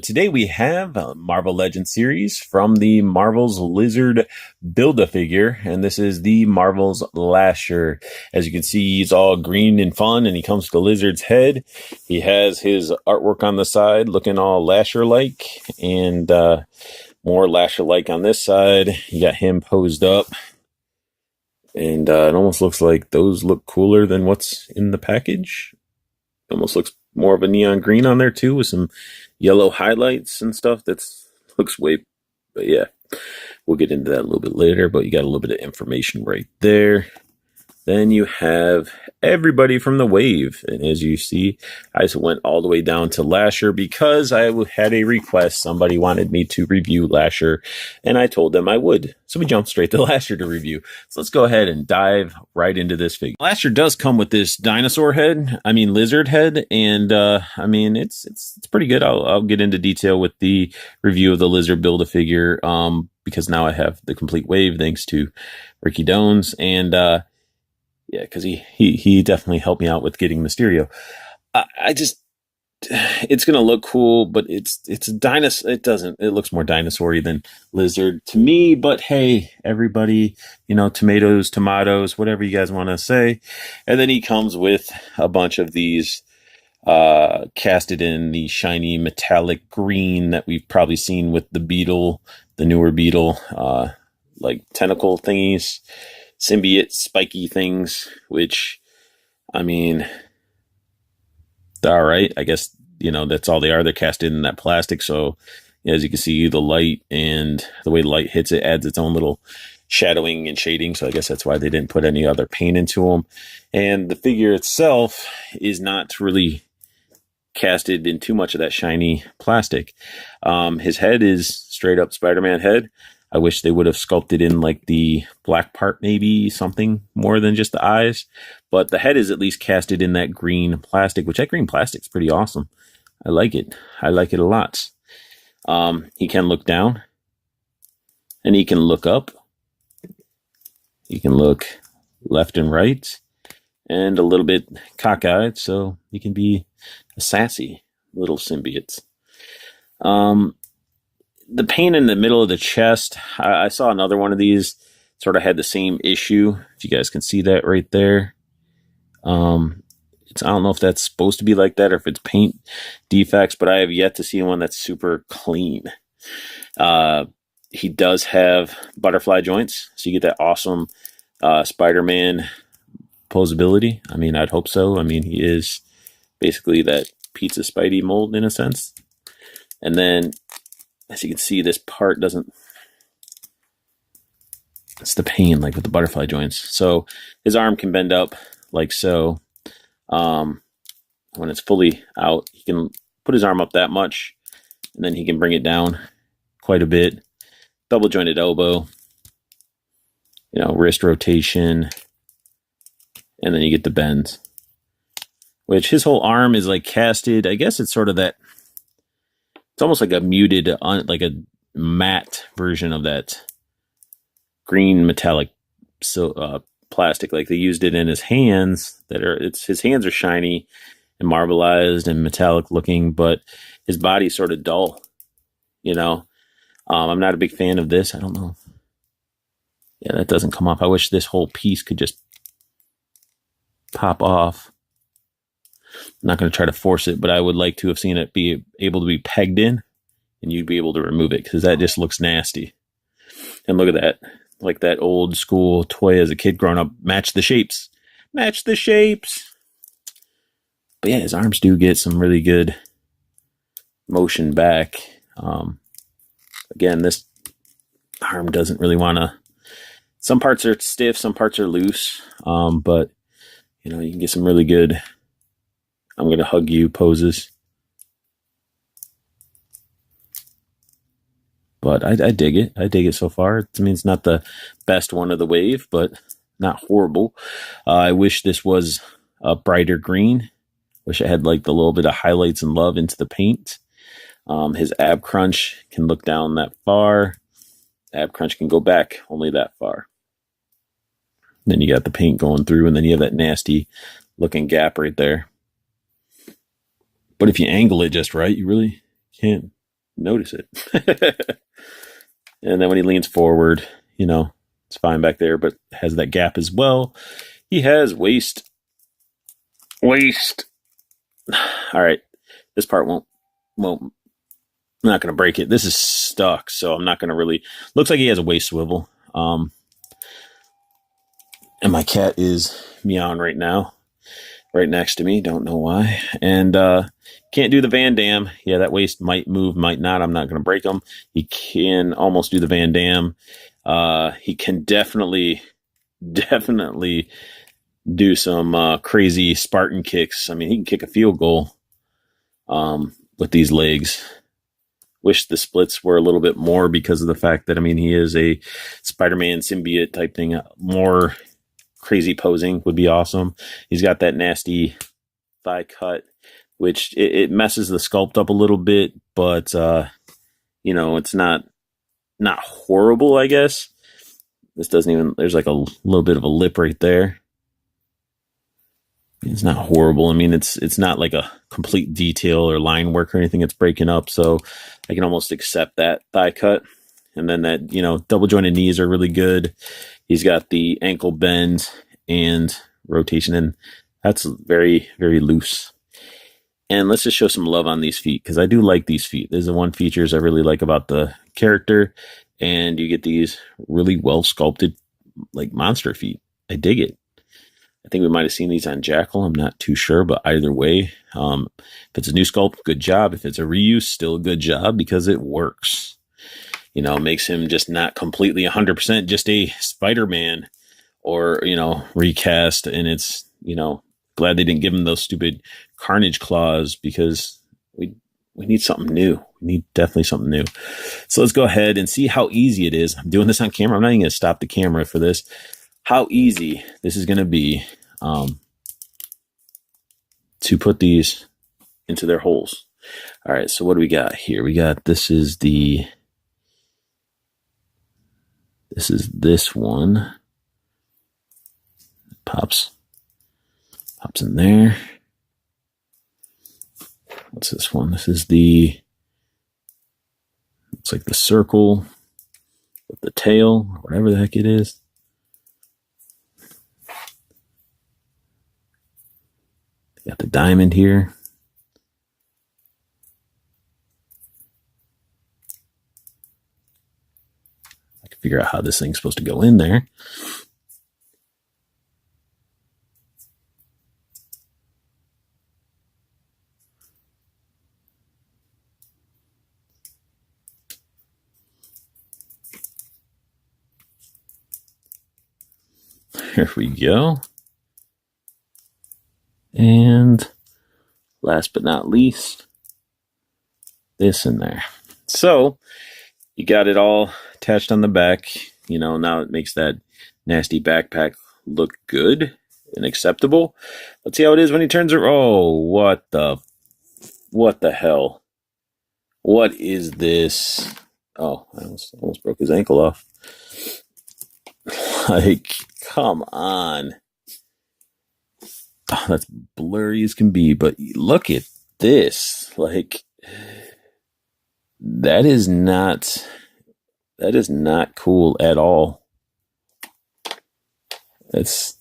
Today we have a Marvel Legends series from the Marvel's Lizard Build-A-Figure, and this is the Marvel's Lasher. As you can see, he's all green and fun, and he comes with the lizard's head. He has his artwork on the side looking all Lasher-like, and more Lasher-like on this side. You got him posed up, and it almost looks like those look cooler than what's in the package. It almost looks more of a neon green on there too, with some yellow highlights and stuff. Looks way, but yeah, we'll get into that a little bit later. But you got a little bit of information right there. Then you have everybody from the wave, and as you see, I went all the way down to Lasher because I had a request. Somebody wanted me to review Lasher, and I told them I would. So we jumped straight to Lasher to review. So let's go ahead and dive right into this figure. Lasher does come with this dinosaur head, lizard head, and it's pretty good. I'll get into detail with the review of the Lizard Build-A-Figure, because now I have the complete wave thanks to Ricky Dones, and yeah, because he definitely helped me out with getting Mysterio. It's gonna look cool, but it's a dinosaur. It looks more dinosaur-y than lizard to me. But hey, everybody, tomatoes, whatever you guys want to say. And then he comes with a bunch of these casted in the shiny metallic green that we've probably seen with the Beetle, the newer Beetle, like tentacle thingies. Symbiote spiky things, which, they're all right. I guess, that's all they are. They're cast in that plastic. So as you can see, the light and the way the light hits it adds its own little shadowing and shading. So I guess that's why they didn't put any other paint into them. And the figure itself is not really casted in too much of that shiny plastic. His head is straight up Spider-Man head. I wish they would have sculpted in like the black part, maybe something more than just the eyes. But the head is at least casted in that green plastic, which that green plastic is pretty awesome. I like it. I like it a lot. He can look down and he can look up. He can look left and right and a little bit cockeyed. So he can be a sassy little symbiote. The paint in the middle of the chest, I saw another one of these, sort of had the same issue. If you guys can see that right there. I don't know if that's supposed to be like that or if it's paint defects, but I have yet to see one that's super clean. He does have butterfly joints, so you get that awesome Spider-Man posability. I'd hope so. He is basically that pizza Spidey mold in a sense. And then, as you can see, this part it's the pain, like with the butterfly joints. So his arm can bend up like so. When it's fully out, he can put his arm up that much, and then he can bring it down quite a bit. Double jointed elbow, wrist rotation, and then you get the bend, which his whole arm is like casted. I guess it's sort of that. It's almost like a muted, like a matte version of that green metallic plastic. Like they used it in his hands. His hands are shiny and marbleized and metallic looking, but his body's sort of dull. I'm not a big fan of this. I don't know. Yeah, that doesn't come off. I wish this whole piece could just pop off. I'm not going to try to force it, but I would like to have seen it be able to be pegged in and you'd be able to remove it, because that just looks nasty. And look at that. Like that old school toy as a kid growing up. Match the shapes. Match the shapes. But yeah, his arms do get some really good motion back. Again, this arm doesn't really want to... Some parts are stiff, some parts are loose. But, you can get some really good... I'm going to hug you poses. But I dig it. I dig it so far. It's not the best one of the wave, but not horrible. I wish this was a brighter green. Wish I had like the little bit of highlights and love into the paint. His ab crunch can look down that far. Ab crunch can go back only that far. Then you got the paint going through, and then you have that nasty looking gap right there. But if you angle it just right, you really can't notice it. And then when he leans forward, it's fine back there, but has that gap as well. He has waist. All right, this part won't. I'm not going to break it. This is stuck, so I'm not going to really. Looks like he has a waist swivel. And my cat is meowing right now, right next to me. Don't know why. And can't do the Van Dam. Yeah, that waist might move, might not. I'm not going to break him. He can almost do the Van Dam. He can definitely do some crazy Spartan kicks. I mean, he can kick a field goal with these legs. Wish the splits were a little bit more because of the fact that, I mean, he is a Spider-Man symbiote type thing. More crazy posing would be awesome. He's got that nasty thigh cut, which it messes the sculpt up a little bit, but it's not horrible, I guess. This doesn't even, there's like a little bit of a lip right there. It's not horrible. I mean, it's not like a complete detail or line work or anything it's breaking up, so I can almost accept that thigh cut. And then that, double jointed knees are really good. He's got the ankle bend and rotation, and that's very, very loose. And let's just show some love on these feet, because I do like these feet. There's the one features I really like about the character, and you get these really well sculpted, like monster feet. I dig it. I think we might have seen these on Jackal. I'm not too sure, but either way, if it's a new sculpt, good job. If it's a reuse, still a good job, because it works. Makes him just not completely 100% just a Spider-Man or, recast. And it's, glad they didn't give him those stupid Carnage claws, because we need something new. We need definitely something new. So let's go ahead and see how easy it is. I'm doing this on camera. I'm not even going to stop the camera for this. How easy this is going to be to put these into their holes. All right, so what do we got here? We got, this is this one. Pops in there. What's this one? This is it's like the circle with the tail, whatever the heck it is. Got the diamond here. I can figure out how this thing's supposed to go in there. Here we go. And last but not least, this in there. So you got it all attached on the back. Now it makes that nasty backpack look good and acceptable. Let's see how it is when he turns it. Oh, what the hell? What is this? Oh, I almost broke his ankle off. Like, come on. Oh, that's blurry as can be, but look at this. Like, that is not cool at all. Let's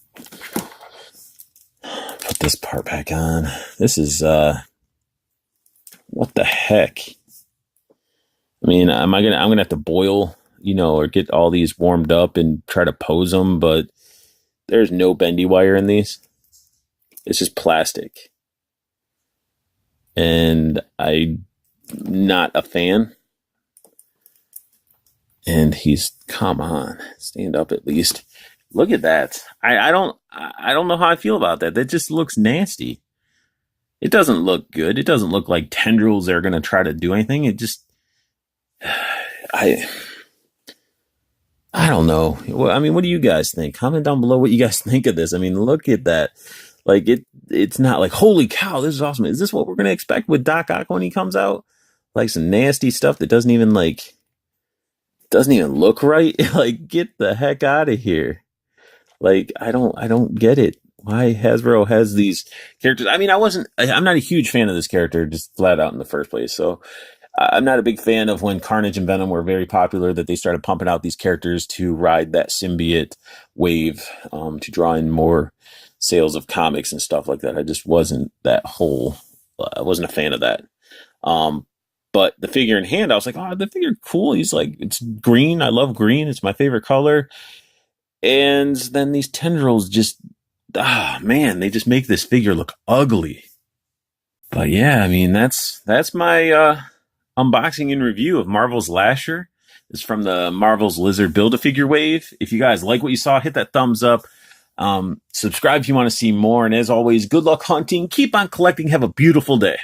put this part back on. This is what the heck? I mean, I'm gonna have to boil, or get all these warmed up and try to pose them, but there's no bendy wire in these. It's just plastic. And I'm not a fan. And come on, stand up at least. Look at that. I don't know how I feel about that. That just looks nasty. It doesn't look good. It doesn't look like tendrils are going to try to do anything. It just, I don't know. Well, I mean, what do you guys think? Comment down below what you guys think of this. I mean, look at that. Like, it's not like, holy cow, this is awesome. Is this what we're going to expect with Doc Ock when he comes out? Like some nasty stuff that doesn't even look right. Like, get the heck out of here. Like, I don't get it. Why Hasbro has these characters. I mean, I'm not a huge fan of this character, just flat out in the first place. So I'm not a big fan of when Carnage and Venom were very popular, that they started pumping out these characters to ride that symbiote wave, to draw in more sales of comics and stuff like that. I just wasn't that whole. I wasn't a fan of that. Um, but the figure in hand, I was like, oh, the figure cool. He's like, it's green. I love green. It's my favorite color. And then these tendrils just, man, they just make this figure look ugly. But yeah, I mean, that's my unboxing and review of Marvel's Lasher. It's from the Marvel's Lizard Build-A-Figure wave. If you guys like what you saw, hit that thumbs up. Subscribe if you want to see more. And as always, good luck hunting. Keep on collecting. Have a beautiful day.